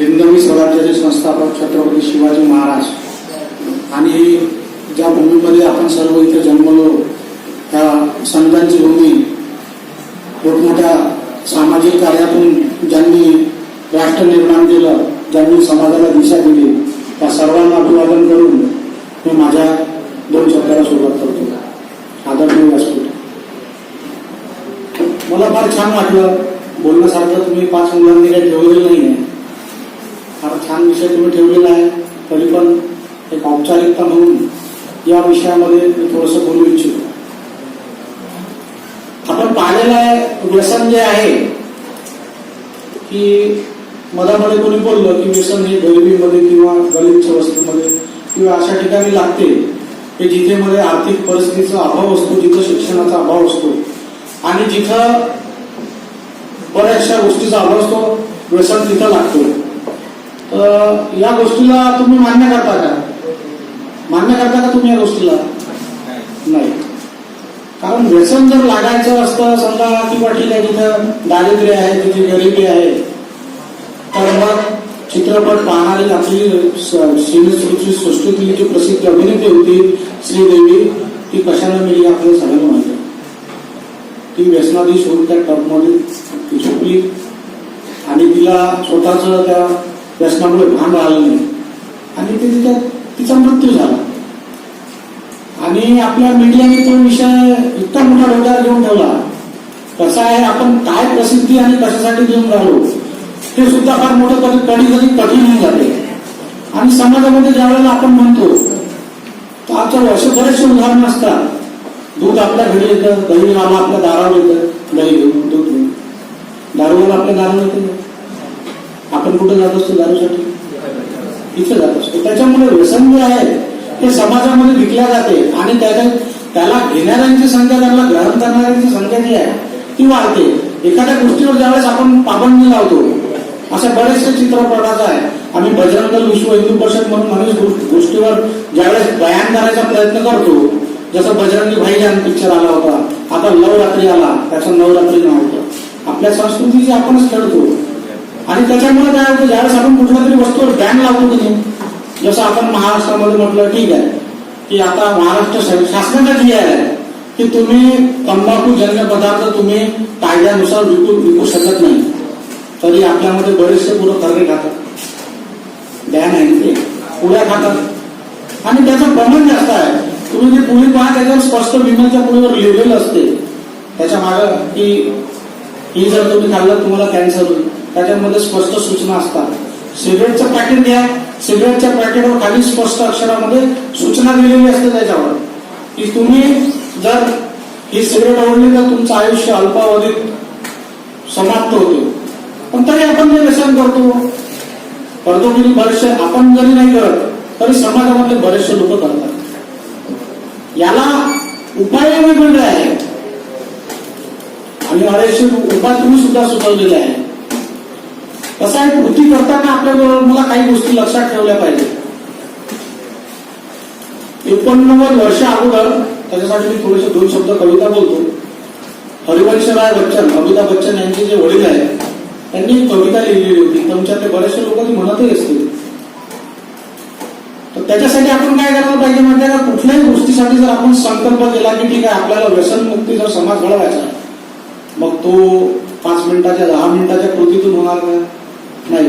हिंदवी स्वराज्याचे संस्थापक छत्रपती शिवाजी महाराज आणि ज्या भूमीमध्ये आपण सर्व इथे जन्मलो त्या संतांची भूमी, मोठमोठ्या सामाजिक कार्यातून ज्यांनी राष्ट्र निर्माण केलं, ज्यांनी समाजाला दिशा दिली, त्या सर्वांना अभिवादन करून मी माझ्या 2 शब्दाला सुरुवात करतो. आदरणीय व्यासपीठ, मला फार छान वाटलं. बोलण्यासारखं तुम्ही 5 मुलांनी काही ठेवलेलं नाही आहे. फार छान विषय तुम्ही ठेवलेला आहे. तरी पण एक औपचारिकता म्हणून या विषयामध्ये मी थोडंसं बोलू इच्छितो. आपण पाहिलेलं आहे व्यसन जे आहे की मधामध्ये कोणी बोललं की व्यसन हे गरिबीमध्ये किंवा गलिच्छ वस्तीमध्ये किंवा अशा ठिकाणी लागते की जिथे मध्ये आर्थिक परिस्थितीचा अभाव असतो, जिथं शिक्षणाचा अभाव असतो आणि जिथं बऱ्याचशा गोष्टीचा अभाव असतो, व्यसन तिथं लागतो. तर या गोष्टीला तुम्ही मान्य करता का? मान्य करता का तुम्ही या गोष्टीला? नाही. कारण व्यसन जर लागायचं असतं समजा किंवा ठीक आहे जिथं दारिद्र्य आहे, तिथे गरिबी आहे, तर मग चित्रपट पाहणारी आपली सिनेसृष्टी सृष्टीतली जी प्रसिद्ध अभिनेत्री होती श्रीदेवी, ती कशाने मिळली आपल्याला सगळ्यांना माहिती आहे. ती व्यसनाधीश होऊन त्या टपमध्ये ती झोपली आणि तिला स्वतःच त्या व्यसनामुळे भान राहिलं नाही आणि तिचा मृत्यू झाला. आणि आपल्या मीडियाने तो विषय इतका मोठा डोक्यावर घेऊन ठेवला. कसा आहे, आपण काय प्रसिद्धी आणि कशासाठी घेऊन राहिलो ते सुद्धा फार मोठं कधी कठीण होऊन जाते. आणि समाजामध्ये ज्या वेळेला आपण म्हणतो तर आमच्या वर्ष बरेचसे उदाहरण असतात. दूध आपल्या घरी येतं, दही आला आपल्या दारावर येतं, दही घेऊन दूध घेऊन, दारूला आपल्या दारावर येतं. आपण कुठे जात असतो दारूसाठी? इथे जात असतो. त्याच्यामुळे व्यसन जे आहे ते समाजामध्ये विकल्या जाते आणि त्याला घेणाऱ्यांची संख्या, त्याला ग्रहण करणाऱ्यांची संख्या जी आहे ती वाढते. एखाद्या गोष्टीवर ज्यावेळेस आपण पाबंदी लावतो, अशा बरेचसे चित्रपटाचं आहे. आम्ही बजरंग दल विश्व हिंदू परिषद म्हणून अनेक गोष्टीवर ज्यावेळेस बयान करायचा प्रयत्न करतो, जसं बजरंगी भाईजान पिक्चर आला होता, आता नवरात्री आला, त्याचं नवरात्री नाव होतं. आपल्या संस्कृतीची आपणच खेळतो आणि त्याच्यामुळे काय होतं, ज्यावेळेस आपण कुठल्या तरी वस्तूवर बॅन लावतो की नाही, जसं आपण महाराष्ट्रामध्ये म्हटलं ठीक आहे की आता महाराष्ट्र शासनाचा जी आहे की तुम्ही तंबाखूजन्य पदार्थ तुम्ही कायद्यानुसार विकू शकत नाही, तरी आपल्यामध्ये बरेचसे पुढे खर्गे खातात, बॅन आहे ते पुढ्या खातात आणि त्याचं प्रमाण जास्त आहे. तुम्ही जे पुढे पहा त्याच्यावर स्पष्ट विम्याच्या पुढेवर लिहिलेलं असते त्याच्या मागं की ही जर तुम्ही खाल्लं तुम्हाला कॅन्सर होईल. त्याच्यामध्ये स्पष्ट सूचना असतात. सिगरेटचं पॅकेट घ्या, सिगरेटच्या पॅकेटवर खाली स्पष्ट अक्षरामध्ये सूचना दिलेली असते त्याच्यावर की तुम्ही जर ही सिगरेट ओढली तर तुमचं आयुष्य अल्पावधीत समाप्त होते. पण तरी आपण जे व्यसन करतो की बरेचसे, आपण जरी नाही करत तरी समाजामधले बरेचसे लोक करतात. याला उपाय वेगवेगळे आहेत आणि बरेचसे उपाय तुम्ही सुद्धा सुचवलेले आहे. कसं आहे, कृती करताना आपल्याबरोबर मला काही गोष्टी लक्षात ठेवल्या पाहिजे. 89 वर्ष अगोदर, त्याच्यासाठी मी थोडेसे 2 शब्द कविता बोलतो. हरिवंशराय बच्चन, अमिताभ बच्चन यांचे जे वडील आहेत त्यांनी एक कविता लिहिलेली होती. तुमच्यातले बरेचसे लोक ती म्हणतही असतील. तर त्याच्यासाठी आपण काय करायला पाहिजे म्हणजे का, कुठल्याही गोष्टीसाठी जर आपण संकल्प केला की ठीक आहे आपल्याला व्यसनमुक्ती जर समाज घडवायचा, मग तो 5 मिनिटाच्या 10 मिनिटाच्या कृतीतून होणार का? नाही.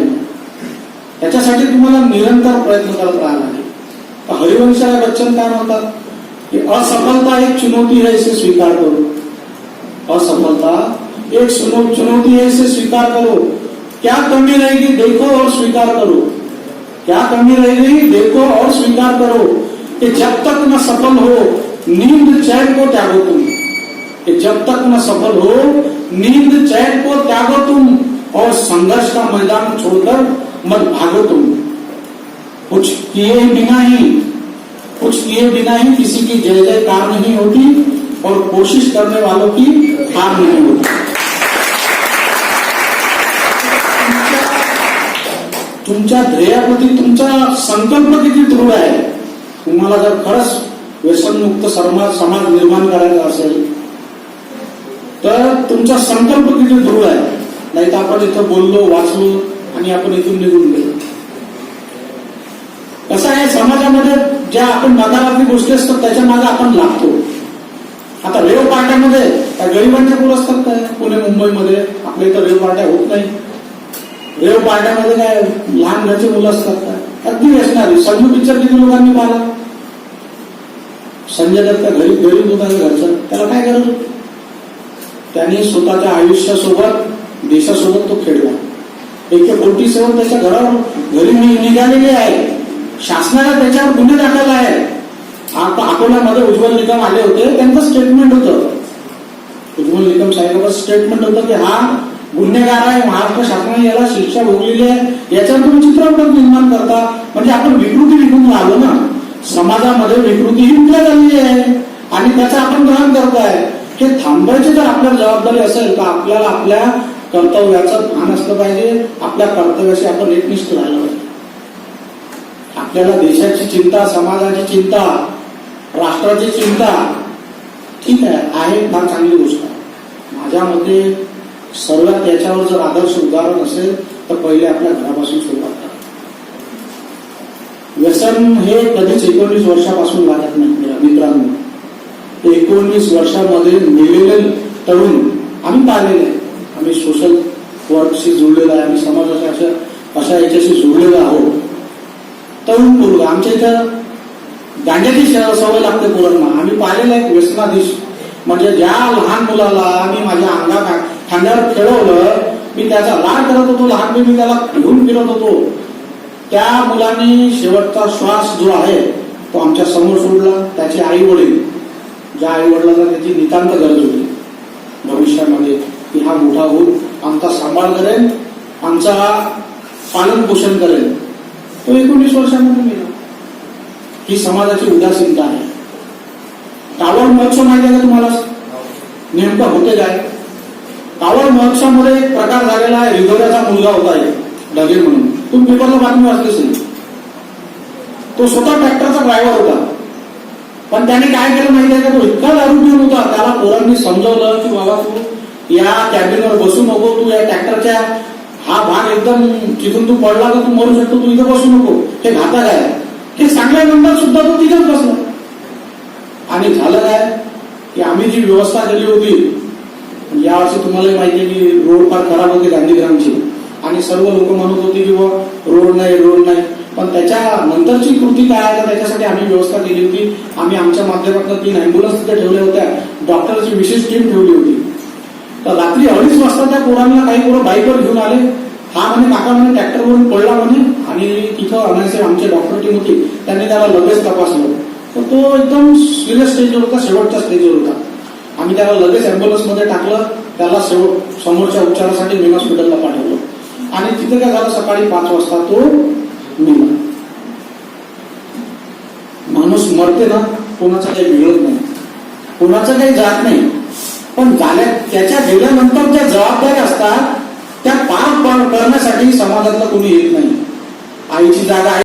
त्याच्यासाठी तुम्हाला निरंतर प्रयत्न करत राहायला लागेल. तर हरिवंशराय बच्चन काय म्हणतात की असफलता एक चुनौती है, इसे स्वीकार करो. असफलता एक चुनौती है, इसे स्वीकार करो. क्या कमी रहेगी देखो और स्वीकार करो. क्या कमी रहेगी देखो और स्वीकार करो. कि जब तक न सफल हो नींद चैन को त्यागो तुम. कि जब तक न सफल हो नींद चैन को त्यागो तुम और संघर्ष का मैदान छोड़कर मत भागो तुम. कुछ किए बिना ही किसी की जय जयकार नहीं होती और कोशिश करने वालों की हार नहीं होती. तुमच्या ध्येयाप्रती तुमचा संकल्प किती दृढ आहे. तुम्हाला जर खरंच व्यसनमुक्त समाज निर्माण करायचा असेल तर तुमचा संकल्प किती दृढ आहे. नाही तर आपण इथं बोललो, वाचलो आणि आपण इथून निघून गेलो. आहे, समाजामध्ये ज्या आपण नकारात्मक गोष्टी असतात त्याच्या मागे आपण लागतो. आता रेव पार्ट्यामध्ये काय गरिबांचे मुलं असतात काय? पुणे मुंबईमध्ये आपल्या इथं रेव पार्ट्या होत नाही. रेव पार्ट्यामध्ये काय लहान घरचे मुलं असतात काय? अगदी व्यसनारी. संजू पिक्चर किती लोकांनी पाहिला? संजय दत्त घरी गरीब होता घरचा, त्याला काय गरज होती? त्यांनी स्वतःच्या आयुष्यासोबत देशासोबत तो खेळला. AK-47 त्याच्या घरावर घरी निघालेली आहे. शासनाला त्याच्यावर गुन्हे दाखल आहे. आता अकोल्यामध्ये उज्ज्वल निकम आले होते, त्यांचं स्टेटमेंट होतं. उज्ज्वल निकम साहेबांचं स्टेटमेंट होतं की हा गुन्हेगार आहे, महाराष्ट्र शासनाने याला शिक्षा भोगलेली आहे. याच्यावर तुम्ही चित्रपट निर्माण करता. म्हणजे आपण विकृती विकून राहिलो ना. समाजामध्ये विकृती ही विकल्या झालेली आहे आणि त्याचं आपण ग्रहण करताय. हे थांबायची जर आपल्याला जबाबदारी असेल तर आपल्याला आपल्या कर्तव्याचं भान असलं पाहिजे. आपल्या कर्तव्याशी आपण एकनिष्ठ राहिलं पाहिजे. आपल्याला देशाची चिंता, समाजाची चिंता, राष्ट्राची चिंता ठीक आहे, फार चांगली गोष्ट आहे. माझ्या मते सर्वात याच्यावर जर आदर्श उदाहरण असेल तर पहिले आपल्या घरापासून सुरुवात करा. व्यसन हे कधीच 19 वर्षापासून लागत नाही मित्रांनो. 19 वर्षामध्ये मेलेले तरुण आम्ही पाहिलेले आहे. आम्ही सोशल वर्कशी जुळलेलो आहे, आम्ही समाजाच्या अशा याच्याशी जुळलेलो आहोत. तरुण मुलगा आमच्या इथं गांजाची सवय लागते पोरांना. आम्ही पाहिलेलं आहे व्यसनाधीश. म्हणजे ज्या लहान मुलाला मी माझ्या खांद्यावर खेळवलं, मी त्याचा लाड करत होतो, लहानपणी मी त्याला घेऊन फिरत होतो, त्या मुलांनी शेवटचा श्वास जो आहे तो आमच्या समोर सोडला. त्याचे आई वडील, ज्या आई वडिलांना त्याची नितांत गरज होती भविष्यामध्ये की हा मोठा होऊन आमचा सांभाळ करेल, आमचा पालन पोषण करेल, तो 19 वर्षामध्ये मेला. ही समाजाची उदासीनता आहे. कावड महोत्सव माहिती आहे का तुम्हाला? नेमकं होते काय? कावड महोत्सवामध्ये एक प्रकार झालेला आहे. रिधोऱ्याचा मुलगा होता एक ढगे म्हणून, तुम्ही पेपरला बातमी वाचली असेल. तो स्वतः ट्रॅक्टरचा ड्रायव्हर होता. पण त्याने काय केलं माहिती आहे का? तो इतका दारू पिऊन होता. त्याला पोरांनी समजवलं की बाबा तू या कॅबिनवर बसू नको, तू या ट्रॅक्टरच्या हा भाग एकदम तिथून तू पडला तर तू मरू शकतो, तू इथं बसू नको, हे घातक आहे. हे सांगल्यानंतर सुद्धा तो तिथेच बसला. आणि झालं काय की आम्ही जी व्यवस्था केली होती, यावर्षी तुम्हाला माहिती आहे की रोड फार खराब होते गांधीग्रामची, आणि सर्व लोक म्हणत होते की रोड नाही. पण त्याच्या नंतरची कृती काय आहे, त्याच्यासाठी आम्ही व्यवस्था केली होती. आम्ही आमच्या माध्यमातून 3 अँब्युलन्स तिथे ठेवल्या होत्या, डॉक्टरची विशेष टीम ठेवली होती. तर रात्री 2:30 वाजता त्या पोरांना काही पोरं बाईकवर घेऊन आले. हा म्हणे काका म्हणे ट्रॅक्टरवरून पडला म्हणे, आणि तिथं आणायचे आमची डॉक्टर टीम होती, त्यांनी त्याला लगेच तपासलं. तर तो एकदम सिरियस स्टेजवर होता, शेवटच्या स्टेजवर होता. आम्ही त्याला लगेच अँब्युलन्स मध्ये टाकलं, त्याला समोरच्या उपचारासाठी मेन हॉस्पिटलला पाठवलं. आणि तिथे काय झालं, सकाळी 5 वाजता तो मेला. माणूस मरते ना, कोणाचं काही मिळत नाही, कोणाचं काही जात नाही. पण त्याच्या गेल्यानंतर ज्या जबाबदाऱ्या असतात त्या पार करण्यासाठी समाजातलं कोणी येत नाही. आईची जागा